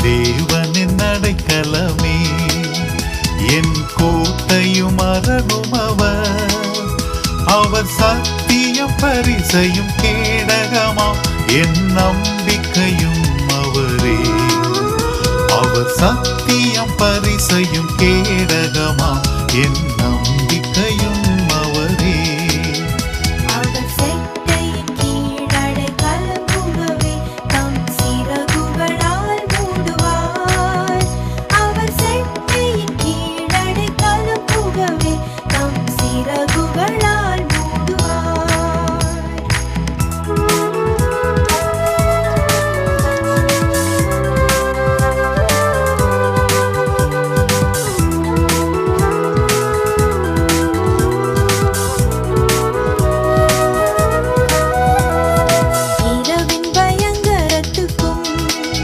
தேவனின் அடைக்கலமே, என் கோட்டையும் அரணும் அவர் சத்தியம் பரிசையும் கேடகமாம் என் நம்பிக்கையும் அவரே. அவர் சத்தியம் பரிசையும் கேடகமாம் என்